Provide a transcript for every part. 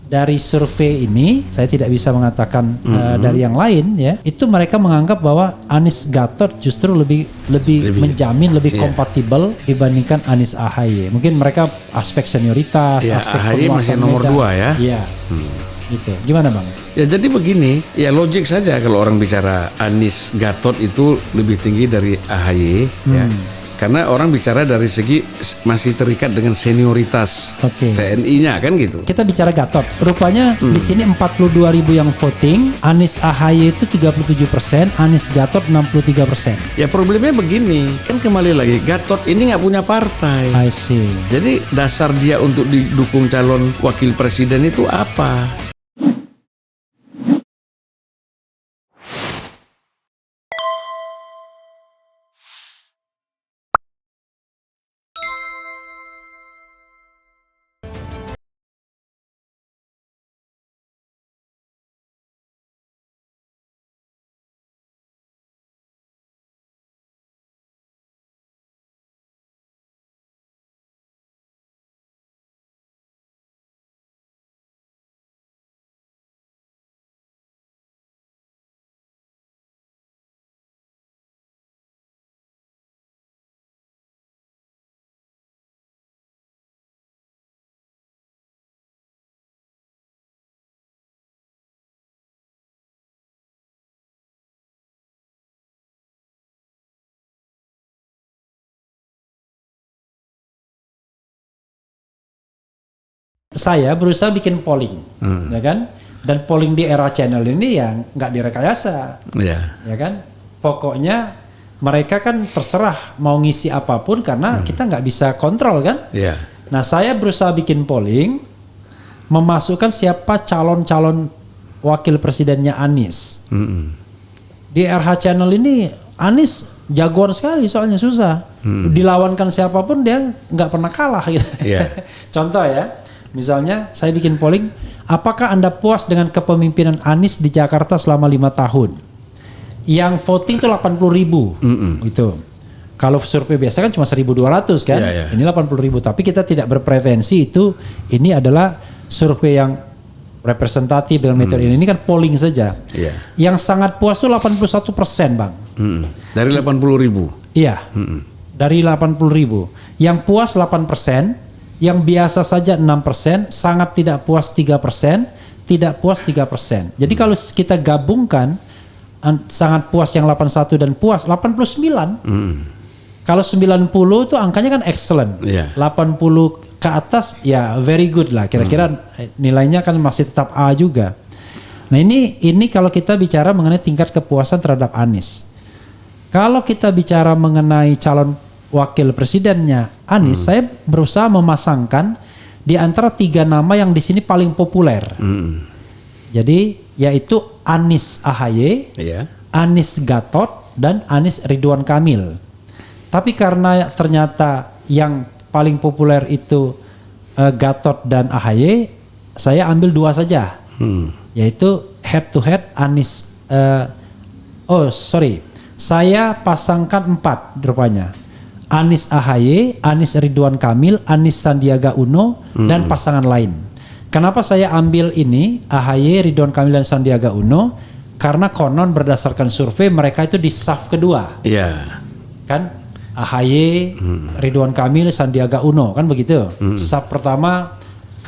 dari survei ini, saya tidak bisa mengatakan dari yang lain ya, itu mereka menganggap bahwa Anies Gatot justru lebih menjamin, lebih kompatibel dibandingkan Anies AHY. Mungkin mereka aspek senioritas, ya, aspek AHY masih nomor 2 ya. Iya. Gitu. Gimana Bang? Ya jadi begini, ya logik saja kalau orang bicara Anies Gatot itu lebih tinggi dari AHY ya. Karena orang bicara dari segi masih terikat dengan senioritas TNI-nya kan gitu. Kita bicara Gatot. Rupanya di sini 42.000 yang voting, Anies AHY itu 37%, Anies Gatot 63%. Ya problemnya begini, kan kembali lagi Gatot ini nggak punya partai. I see. Jadi dasar dia untuk didukung calon wakil presiden itu apa? Saya berusaha bikin polling, ya kan? Dan polling di Era Channel ini yang nggak direkayasa, ya kan? Pokoknya mereka kan terserah mau ngisi apapun karena kita nggak bisa kontrol kan? Nah saya berusaha bikin polling, memasukkan siapa calon-calon wakil presidennya Anies. Di RH Channel ini Anies jagoan sekali soalnya susah. Dilawankan siapapun dia nggak pernah kalah gitu. Contoh ya. Misalnya saya bikin polling, apakah Anda puas dengan kepemimpinan Anies di Jakarta selama 5 tahun? Yang voting itu 80.000 gitu. Kalau survei biasa kan cuma 1.200 kan? Ini 80.000, tapi kita tidak berpretensi itu ini adalah survei yang representatif dengan metode ini kan polling saja. Yang sangat puas itu 81% Bang. Dari 80.000? Iya, dari 80.000. Yang puas 8%. Yang biasa saja 6%, sangat tidak puas 3%, tidak puas 3%. Jadi kalau kita gabungkan sangat puas yang 81 dan puas 89. Kalau 90 itu angkanya kan excellent. 80 ke atas ya very good lah. Kira-kira nilainya kan masih tetap A juga. Nah ini kalau kita bicara mengenai tingkat kepuasan terhadap Anies. Kalau kita bicara mengenai calon wakil presidennya Anies, saya berusaha memasangkan di antara 3 nama yang di sini paling populer. Jadi yaitu Anies AHY, Anies Gatot, dan Anies Ridwan Kamil. Tapi karena ternyata yang paling populer itu Gatot dan AHY, saya ambil 2 saja, yaitu head to head Anies. Saya pasangkan 4 rupanya. Anies AHY, Anies Ridwan Kamil, Anies Sandiaga Uno, dan pasangan lain. Kenapa saya ambil ini AHY, Ridwan Kamil, dan Sandiaga Uno? Karena konon berdasarkan survei mereka itu di saf kedua. Kan AHY, Ridwan Kamil, Sandiaga Uno kan begitu. Saf pertama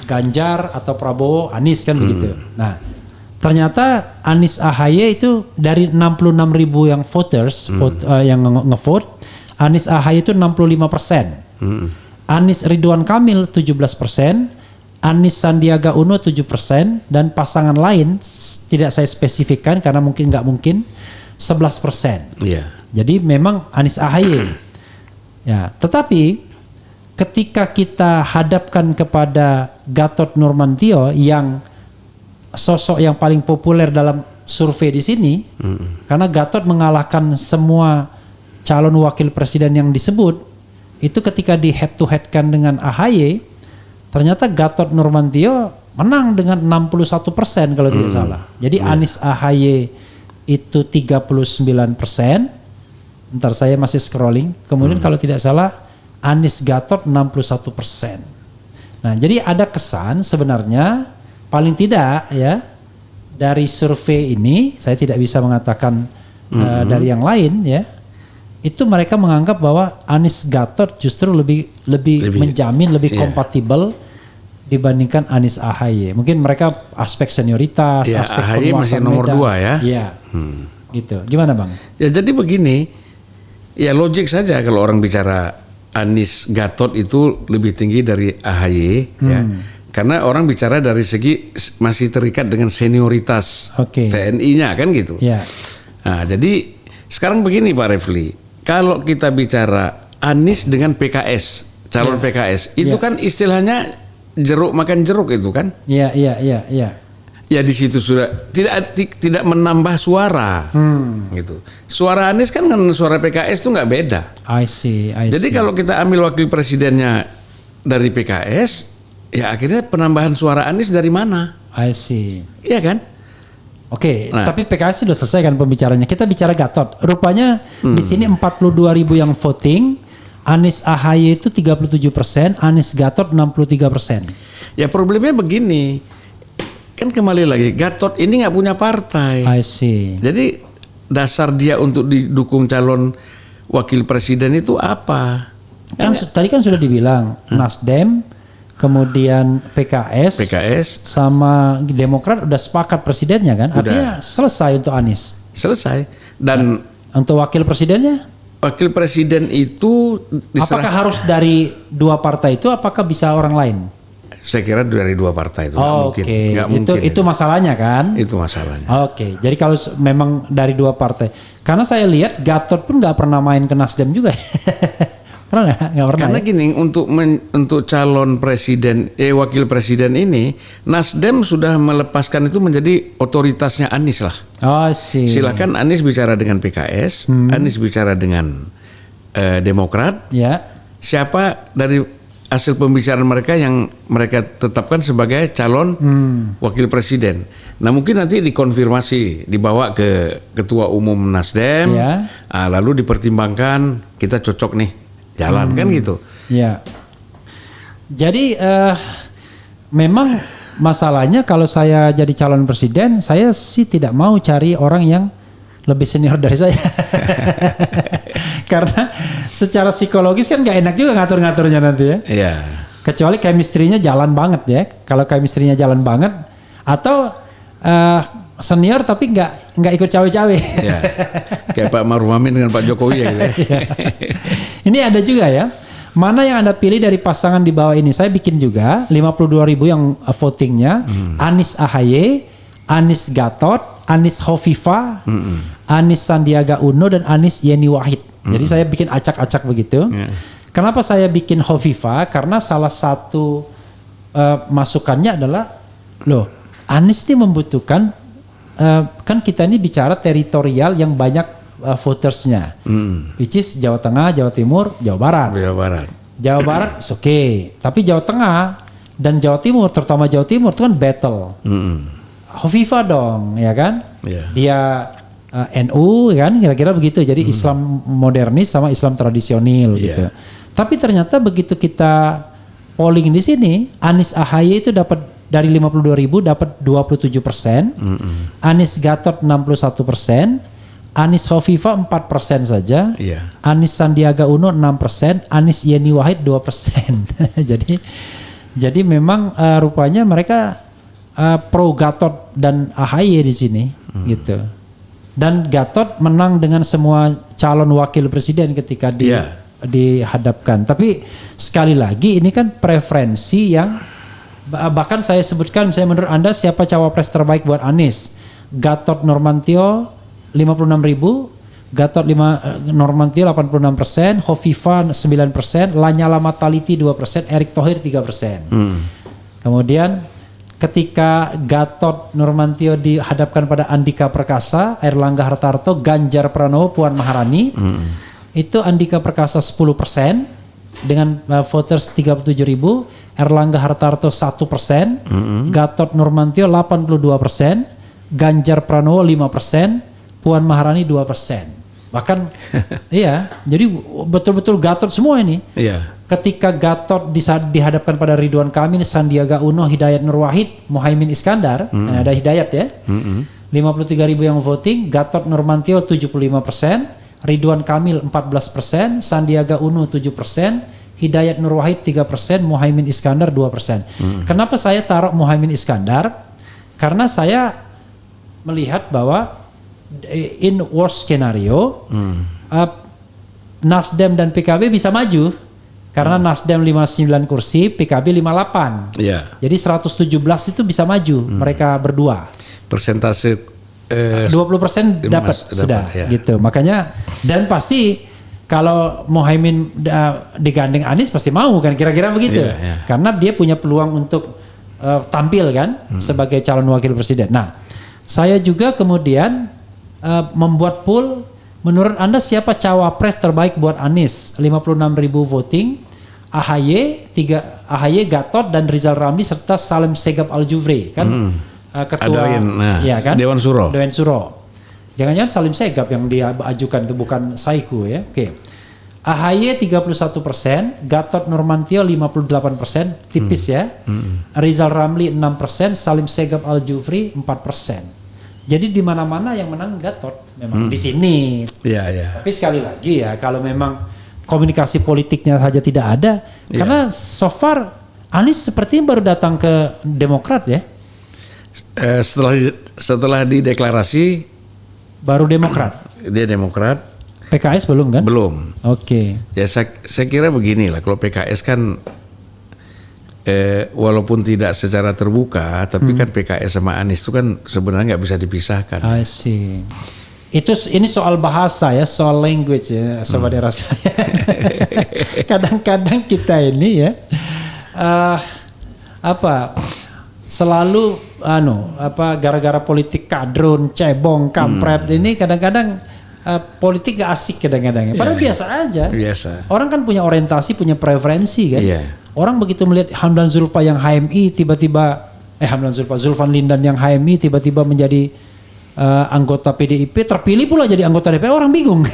Ganjar atau Prabowo, Anies kan begitu. Nah ternyata Anies AHY itu dari 66.000 yang voters yang ngevote, Anies AHY itu 65%, Anies Ridwan Kamil 17%, Anies Sandiaga Uno 7%, dan pasangan lain tidak saya spesifikkan karena nggak mungkin 11%. Jadi memang Anies AHY. Ya, tetapi ketika kita hadapkan kepada Gatot Nurmantio yang sosok yang paling populer dalam survei di sini, karena Gatot mengalahkan semua calon wakil presiden yang disebut, itu ketika di head to head kan dengan AHY, ternyata Gatot Nurmantio menang dengan 61% kalau tidak salah. Jadi Anies AHY itu 39%. Ntar saya masih scrolling. Kemudian kalau tidak salah Anies Gatot 61%. Nah, jadi ada kesan sebenarnya paling tidak ya dari survei ini saya tidak bisa mengatakan dari yang lain ya. Itu mereka menganggap bahwa Anies Gatot justru lebih menjamin, lebih kompatibel dibandingkan Anies AHY. Mungkin mereka aspek senioritas, Ya, aspek AHY masih perluasan nomor medan. 2 ya. Iya. Gitu. Gimana Bang? Ya jadi begini, ya logik saja kalau orang bicara Anies Gatot itu lebih tinggi dari AHY ya. Karena orang bicara dari segi masih terikat dengan senioritas TNI-nya kan gitu. Ya. Nah, jadi sekarang begini Pak Refli, kalau kita bicara Anies dengan PKS, calon PKS, itu kan istilahnya jeruk makan jeruk itu kan? Iya. Ya di situ sudah tidak menambah suara, gitu. Suara Anies kan dengan suara PKS itu nggak beda. I see. Jadi kalau kita ambil wakil presidennya dari PKS, ya akhirnya penambahan suara Anies dari mana? I see. Iya kan? Oke, Nah. tapi PKS sudah selesai kan pembicaranya. Kita bicara Gatot. Rupanya di sini 42.000 yang voting, Anies AHY itu 37%, Anies Gatot 63%. Ya problemnya begini, kan kembali lagi Gatot ini nggak punya partai. I see. Jadi dasar dia untuk didukung calon wakil presiden itu apa? Kan tadi kan sudah dibilang Nasdem, kemudian PKS, sama Demokrat udah sepakat presidennya kan? Artinya selesai untuk Anies. Selesai. Dan Untuk wakil presidennya, wakil presiden itu apakah harus dari dua partai itu? Apakah bisa orang lain? saya kira dari dua partai itu nggak mungkin. Oke, Nggak mungkin itu masalahnya kan? Itu masalahnya. Oke, jadi kalau memang dari dua partai, karena saya lihat Gatot pun nggak pernah main ke Nasdem juga, pernah nggak? Nggak pernah. Karena Ya? gini, untuk calon presiden, wakil presiden ini, Nasdem sudah melepaskan itu menjadi otoritasnya Anies lah. Oh sih. Silakan Anies bicara dengan PKS, Anies bicara dengan Demokrat. Ya. Siapa dari hasil pembicaraan mereka yang mereka tetapkan sebagai calon wakil presiden. Nah mungkin nanti dikonfirmasi, dibawa ke ketua umum Nasdem, Ya. Lalu dipertimbangkan kita cocok nih jalan kan gitu. Ya. Jadi memang masalahnya kalau saya jadi calon presiden, saya sih tidak mau cari orang yang lebih senior dari saya. Karena secara psikologis kan gak enak juga ngatur-ngaturnya nanti ya. Iya. Kecuali chemistry-nya jalan banget ya. Kalau chemistry-nya jalan banget atau senior tapi nggak ikut cawe-cawe. Ya. Kayak Pak Maruf Amin dengan Pak Jokowi ya gitu. Ya. Ini ada juga ya. Mana yang Anda pilih dari pasangan di bawah ini? Saya bikin juga 52.000 yang votingnya. Anies AHY, Anies Gatot, Anies Hovifah, Anies Sandiaga Uno dan Anies Yeni Wahid. Jadi saya bikin acak-acak begitu. Kenapa saya bikin Hovifah? Karena salah satu masukannya adalah, loh, Anies ini membutuhkan kan kita ini bicara teritorial yang banyak votersnya, which is Jawa Tengah, Jawa Timur, Jawa Barat. Jawa Barat, oke. Tapi Jawa Tengah dan Jawa Timur, terutama Jawa Timur itu kan battle. Hovifah dong, ya kan? Dia NU kan, kira-kira begitu. Jadi Islam modernis sama Islam tradisional gitu. Tapi ternyata begitu kita polling di sini, Anies AHY itu dapat dari 52.000 dapat 27%, Anies Gatot 61%, Anies Hovifah 4% saja, Anies Sandiaga Uno 6%, Anies Yeni Wahid 2%. jadi memang rupanya mereka pro Gatot dan AHY di sini gitu. Dan Gatot menang dengan semua calon wakil presiden ketika dihadapkan. Tapi sekali lagi ini kan preferensi yang bahkan saya sebutkan, saya menurut Anda siapa cawapres terbaik buat Anies? Gatot Nurmantio 56.000, Gatot Nurmantio 86%, Hovifah 9%, Lanyala Mataliti 2%, Erick Thohir 3%. Kemudian ketika Gatot Nurmantio dihadapkan pada Andika Perkasa, Airlangga Hartarto, Ganjar Pranowo, Puan Maharani, itu Andika Perkasa 10% dengan voters 37.000, Airlangga Hartarto 1%, Gatot Nurmantio 82%, Ganjar Pranowo 5%, Puan Maharani 2%. Bahkan iya, jadi betul-betul Gatot semua ini. Iya. Ketika Gatot dihadapkan pada Ridwan Kamil, Sandiaga Uno, Hidayat Nur Wahid, Muhaimin Iskandar, ada Hidayat ya. 53.000 yang voting, Gatot Nurmantio 75%, Ridwan Kamil 14%, Sandiaga Uno 7%, Hidayat Nur Wahid 3%, Muhaimin Iskandar 2%. Kenapa saya taruh Muhaimin Iskandar? Karena saya melihat bahwa in worst scenario Nasdem dan PKB bisa maju karena Nasdem 59 kursi, PKB 58. Iya. Jadi 117 itu bisa maju mereka berdua. Persentase 20% dapat sudah ya. gitu. Makanya dan pasti kalau Muhaimin digandeng Anies pasti mau kan kira-kira begitu. Iya, iya. Karena dia punya peluang untuk tampil kan sebagai calon wakil presiden. Nah, saya juga kemudian membuat poll, menurut Anda siapa cawapres terbaik buat Anies? 56.000 voting, AHY, Gatot dan Rizal Ramli serta Salim Segaf Al-Jufri kan ketua ya kan? Dewan Suro. Jangan-jangan Salim Segaf yang dia ajukan itu bukan Saiku ya. Oke. AHY 31%, Gatot Nurmantio 58%, tipis ya. Rizal Ramli 6%, Salim Segaf Al-Jufri 4%. Jadi di mana-mana yang menang Gatot memang di sini. Iya, iya. Tapi sekali lagi ya kalau memang komunikasi politiknya saja tidak ada, karena so far Anies sepertinya baru datang ke Demokrat ya. Setelah dideklarasi baru Demokrat. Dia Demokrat. PKS belum kan? Belum. Oke. Ya saya kira beginilah, kalau PKS kan walaupun tidak secara terbuka, tapi kan PKS sama Anies itu kan sebenarnya nggak bisa dipisahkan. I see. Ini soal bahasa ya, soal language ya, saudara saya. Kadang-kadang kita ini ya selalu gara-gara politik kadrun, cebong, kampret ini kadang-kadang politik gak asik kadang-kadang. Padahal biasa aja. Biasa. Orang kan punya orientasi, punya preferensi kan. Orang begitu melihat Hamdan Zulfa yang HMI tiba-tiba Zulfan Lindan yang HMI tiba-tiba menjadi anggota PDIP, terpilih pula jadi anggota DPR, orang bingung.